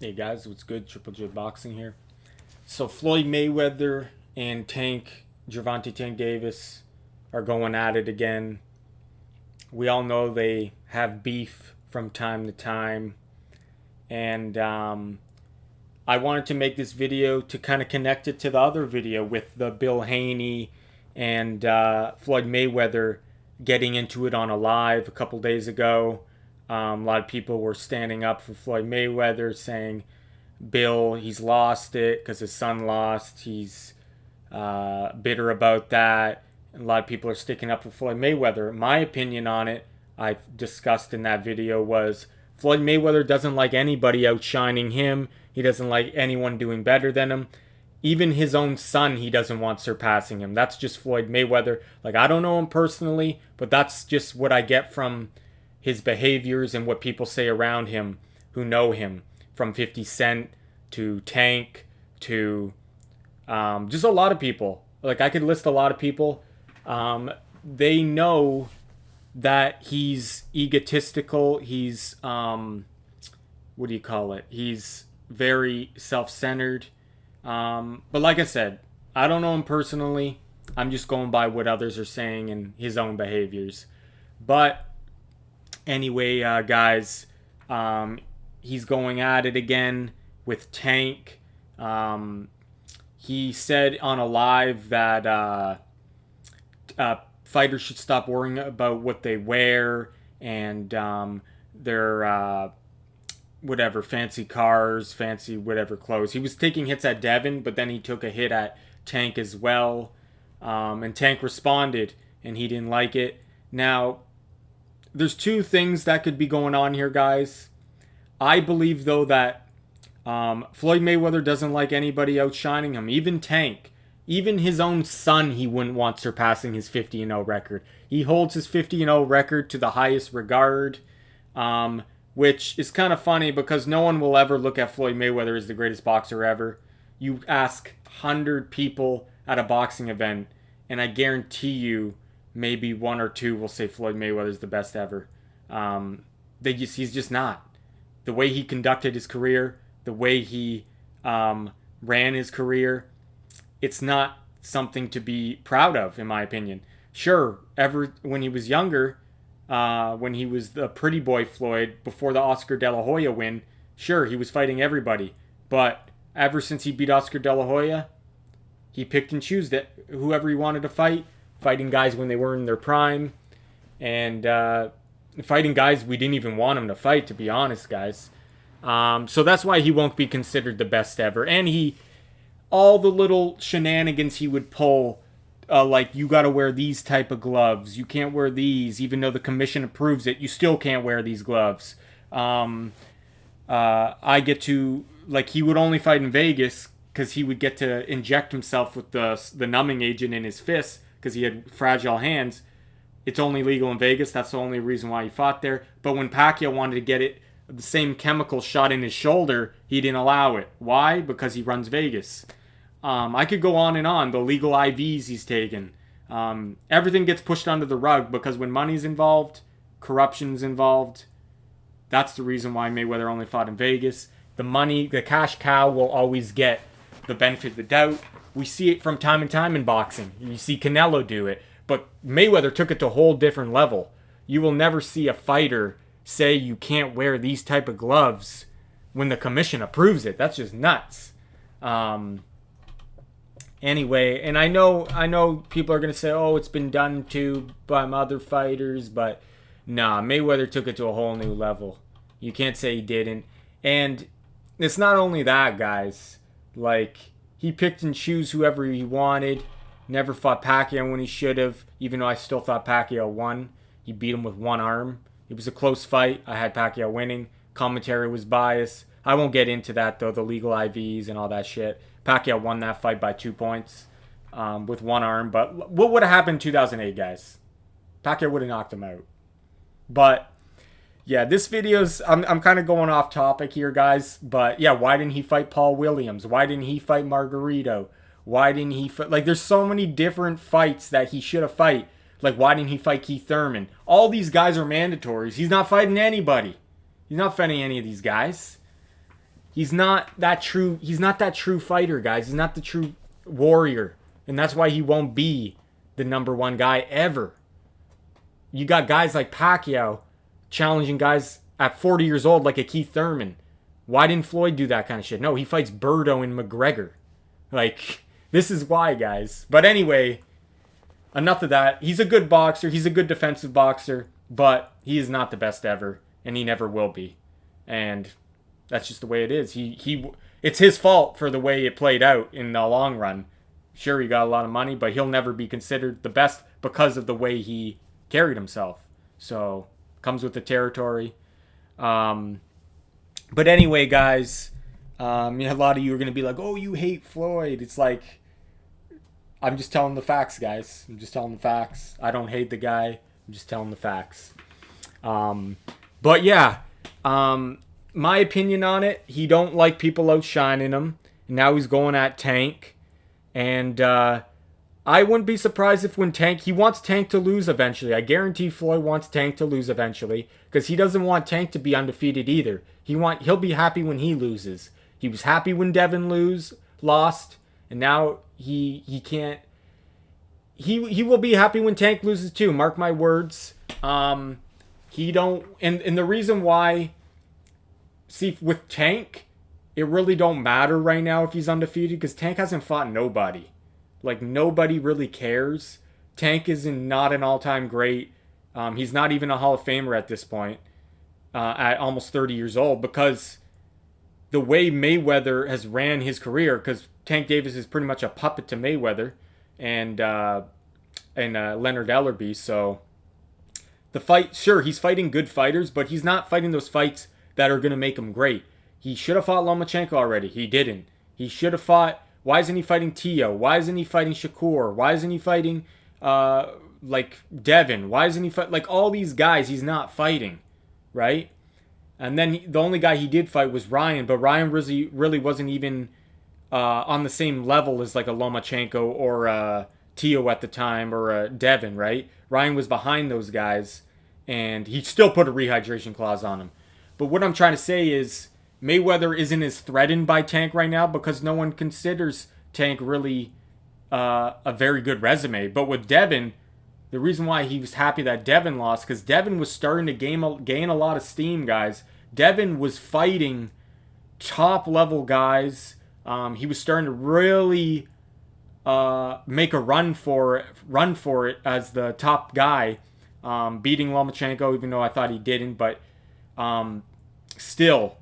Hey guys, what's good? Triple J Boxing here. So Floyd Mayweather and Gervonta Davis are going at it again. We all know they have beef from time to time, and I wanted to make this video to kind of connect it to the other video with the Bill Haney and Floyd Mayweather getting into it on a live a couple days ago. A lot of people were standing up for Floyd Mayweather, saying Bill, he's lost it because his son lost. He's bitter about that. And a lot of people are sticking up for Floyd Mayweather. My opinion on it, I've discussed in that video, was Floyd Mayweather doesn't like anybody outshining him. He doesn't like anyone doing better than him. Even his own son, he doesn't want surpassing him. That's just Floyd Mayweather. Like, I don't know him personally, but that's just what I get from his behaviors and what people say around him who know him, from 50 Cent to Tank to just a lot of people. Like, I could list a lot of people. They know that he's egotistical. He's, what do you call it? He's very self-centered. But like I said, I don't know him personally. I'm just going by what others are saying and his own behaviors. But anyway, guys, he's going at it again with Tank. He said on a live that fighters should stop worrying about what they wear and their whatever fancy cars, fancy whatever clothes. He was taking hits at Devin, but then he took a hit at Tank as well. And Tank responded, and he didn't like it. Now, there's two things that could be going on here, guys. I believe, though, that Floyd Mayweather doesn't like anybody outshining him. Even Tank. Even his own son, he wouldn't want surpassing his 50-0 record. He holds his 50-0 record to the highest regard, which is kind of funny because no one will ever look at Floyd Mayweather as the greatest boxer ever. You ask 100 people at a boxing event, and I guarantee you maybe one or two will say Floyd Mayweather is the best ever. He's just not. The way he conducted his career, the way he ran his career, it's not something to be proud of, in my opinion. Sure, when he was younger, when he was the pretty boy Floyd, before the Oscar De La Hoya win, sure, he was fighting everybody. But ever since he beat Oscar De La Hoya, he picked and chose whoever he wanted to fight, fighting guys when they were in their prime, and fighting guys we didn't even want him to fight, to be honest, guys. So that's why he won't be considered the best ever. And all the little shenanigans he would pull, like you got to wear these type of gloves, you can't wear these, even though the commission approves it, you still can't wear these gloves. I get to, like, he would only fight in Vegas because he would get to inject himself with the numbing agent in his fists because he had fragile hands. It's only legal in Vegas. That's the only reason why he fought there. But when Pacquiao wanted to get the same chemical shot in his shoulder, he didn't allow it. Why? Because he runs Vegas. I could go on and on. The legal IVs he's taken. Everything gets pushed under the rug because when money's involved, corruption's involved. That's the reason why Mayweather only fought in Vegas. The money, the cash cow will always get the benefit of the doubt. We see it from time to time in boxing. You see Canelo do it. But Mayweather took it to a whole different level. You will never see a fighter say you can't wear these type of gloves when the commission approves it. That's just nuts. Anyway, and I know people are going to say, oh, it's been done to by other fighters, but nah, Mayweather took it to a whole new level. You can't say he didn't. And it's not only that, guys. Like, he picked and chose whoever he wanted. Never fought Pacquiao when he should have, even though I still thought Pacquiao won. He beat him with one arm. It was a close fight. I had Pacquiao winning. Commentary was biased. I won't get into that, though, the legal IVs and all that shit. Pacquiao won that fight by 2 points with one arm. But what would have happened in 2008, guys? Pacquiao would have knocked him out. But, yeah, this video's... I'm kind of going off topic here, guys. But, yeah, why didn't he fight Paul Williams? Why didn't he fight Margarito? Why didn't he fight... Like, there's so many different fights that he should have fight. Like, why didn't he fight Keith Thurman? All these guys are mandatories. He's not fighting anybody. He's not fighting any of these guys. He's not that true. He's not that true fighter, guys. He's not the true warrior, and that's why he won't be the number one guy ever. You got guys like Pacquiao challenging guys at 40 years old like a Keith Thurman. Why didn't Floyd do that kind of shit? No, he fights Berto and McGregor. Like, this is why, guys. But anyway, enough of that. He's a good boxer. He's a good defensive boxer, but he is not the best ever, and he never will be. And that's just the way it is. It's his fault for the way it played out in the long run. Sure, he got a lot of money, but he'll never be considered the best because of the way he carried himself. So, comes with the territory. But anyway, guys, a lot of you are going to be like, oh, you hate Floyd. It's like, I'm just telling the facts, guys. I'm just telling the facts. I don't hate the guy. I'm just telling the facts. But yeah, my opinion on it, he don't like people outshining him. Now he's going at Tank. And I wouldn't be surprised if he wants Tank to lose eventually. I guarantee Floyd wants Tank to lose eventually because he doesn't want Tank to be undefeated either. He'll be happy when he loses. He was happy when Devin lost, and now he can't. He will be happy when Tank loses too. Mark my words. He don't, and the reason why. See, with Tank, it really don't matter right now if he's undefeated because Tank hasn't fought nobody. Like, nobody really cares. Tank is not an all-time great. He's not even a Hall of Famer at this point, at almost 30 years old, because the way Mayweather has ran his career, because Tank Davis is pretty much a puppet to Mayweather and Leonard Ellerbe. So the fight, sure, he's fighting good fighters, but he's not fighting those fights that are going to make him great. He should have fought Lomachenko already. He didn't. He should have fought. Why isn't he fighting Tio? Why isn't he fighting Shakur? Why isn't he fighting like Devin? Why isn't he fight like all these guys? He's not fighting, right? And then the only guy he did fight was Ryan, but Ryan really wasn't even on the same level as like a Lomachenko or a Tio at the time or a Devin, right? Ryan was behind those guys, and he still put a rehydration clause on him. But what I'm trying to say is Mayweather isn't as threatened by Tank right now because no one considers Tank really a very good resume. But with Devin, the reason why he was happy that Devin lost, because Devin was starting to gain a lot of steam, guys. Devin was fighting top-level guys. He was starting to really make a run for it as the top guy, beating Lomachenko, even though I thought he didn't. But still,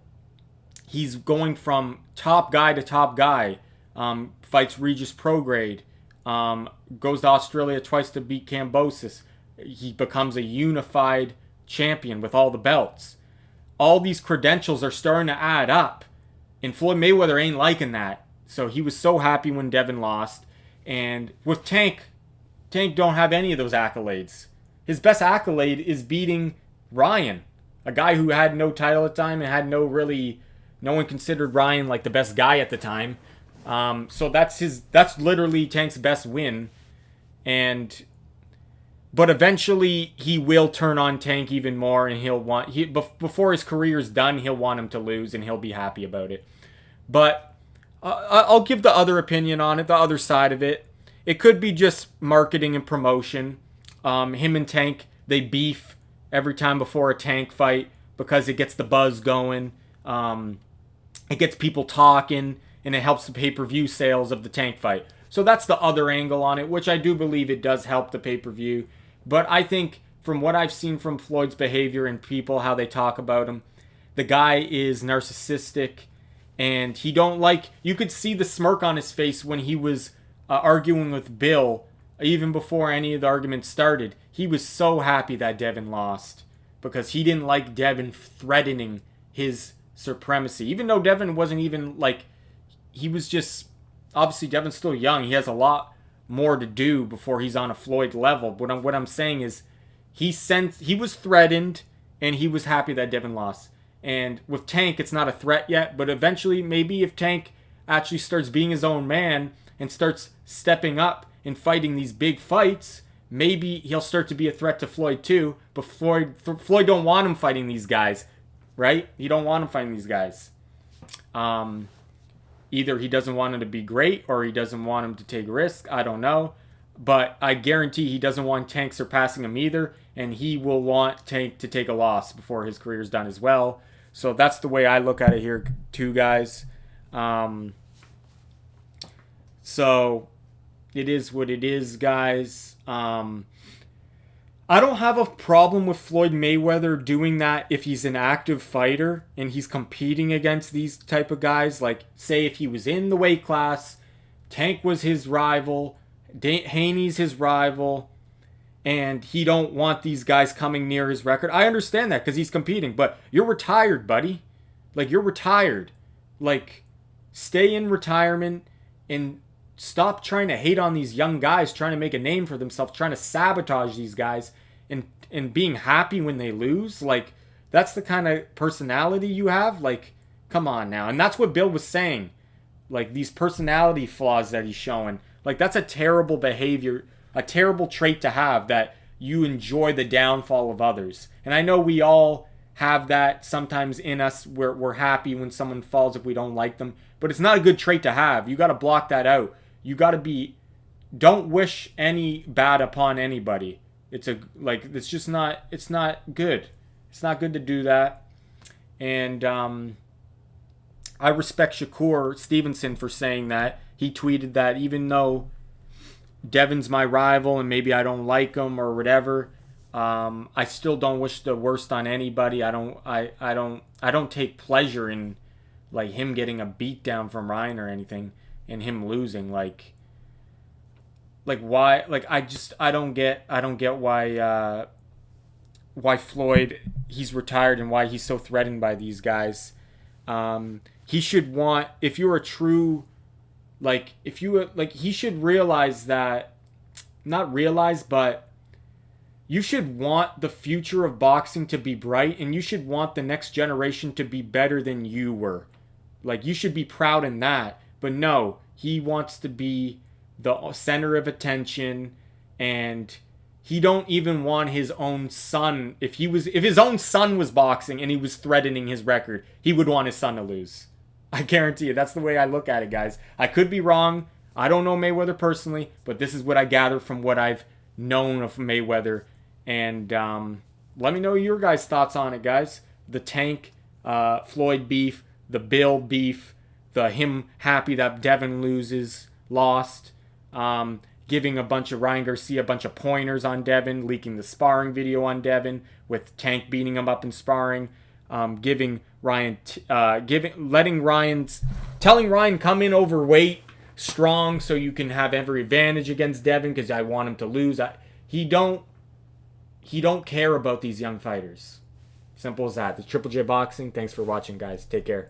he's going from top guy to top guy. Fights Regis Prograde. Goes to Australia twice to beat Kambosos. He becomes a unified champion with all the belts. All these credentials are starting to add up. And Floyd Mayweather ain't liking that. So he was so happy when Devin lost. And with Tank don't have any of those accolades. His best accolade is beating Ryan, a guy who had no title at the time and had no one considered Ryan like the best guy at the time. So that's literally Tank's best win. But eventually he will turn on Tank even more, and before his career's done, he'll want him to lose, and he'll be happy about it. But I'll give the other opinion on it, the other side of it. It could be just marketing and promotion. Him and Tank, they beef every time before a Tank fight because it gets the buzz going. It gets people talking, and it helps the pay-per-view sales of the Tank fight. So that's the other angle on it, which I do believe it does help the pay-per-view. But I think from what I've seen from Floyd's behavior and people, how they talk about him, the guy is narcissistic, and you could see the smirk on his face when he was arguing with Bill, even before any of the arguments started. He was so happy that Devin lost because he didn't like Devin threatening his supremacy. Even though Devin wasn't even he was just, obviously Devin's still young. He has a lot more to do before he's on a Floyd level. But what I'm saying is he was threatened, and he was happy that Devin lost. And with Tank, it's not a threat yet, but eventually maybe if Tank actually starts being his own man and starts stepping up and fighting these big fights, maybe he'll start to be a threat to Floyd too. But Floyd don't want him fighting these guys, right? He don't want him fighting these guys. Either he doesn't want him to be great or he doesn't want him to take risk. I don't know. But I guarantee he doesn't want Tank surpassing him either. And he will want Tank to take a loss before his career's done as well. So that's the way I look at it here, too, guys. So it is what it is, guys. I don't have a problem with Floyd Mayweather doing that if he's an active fighter and he's competing against these type of guys. Like, say if he was in the weight class, Tank was his rival, Haney's his rival, and he don't want these guys coming near his record. I understand that because he's competing, but you're retired, buddy. Like, you're retired. Like, stay in retirement and stop trying to hate on these young guys, trying to make a name for themselves, trying to sabotage these guys, and being happy when they lose. Like, that's the kind of personality you have. Like, come on now. And that's what Bill was saying. Like, these personality flaws that he's showing. Like, that's a terrible behavior, a terrible trait to have, that you enjoy the downfall of others. And I know we all have that sometimes in us, where we're happy when someone falls if we don't like them. But it's not a good trait to have. You got to block that out. You got to be, don't wish any bad upon anybody. It's just not, it's not good. It's not good to do that. And I respect Shakur Stevenson for saying that. He tweeted that even though Devin's my rival and maybe I don't like him or whatever, I still don't wish the worst on anybody. I don't take pleasure in like him getting a beat down from Ryan or anything, and him losing. Like why? Like, I don't get why Floyd, he's retired, and why he's so threatened by these guys. He should want, if you're a true, like, if you, like, he should realize that, not realize, but you should want the future of boxing to be bright, and you should want the next generation to be better than you were. Like, you should be proud in that. But no, he wants to be the center of attention, and he don't even want his own son. If his own son was boxing and he was threatening his record, he would want his son to lose. I guarantee you. That's the way I look at it, guys. I could be wrong. I don't know Mayweather personally, but this is what I gather from what I've known of Mayweather. And let me know your guys' thoughts on it, guys. The Tank Floyd beef, the Bill beef, the him happy that Devin lost, giving a bunch of Ryan Garcia a bunch of pointers on Devin, leaking the sparring video on Devin with Tank beating him up in sparring, telling Ryan come in overweight, strong, so you can have every advantage against Devin because I want him to lose. He don't care about these young fighters. Simple as that. The Triple J Boxing. Thanks for watching, guys. Take care.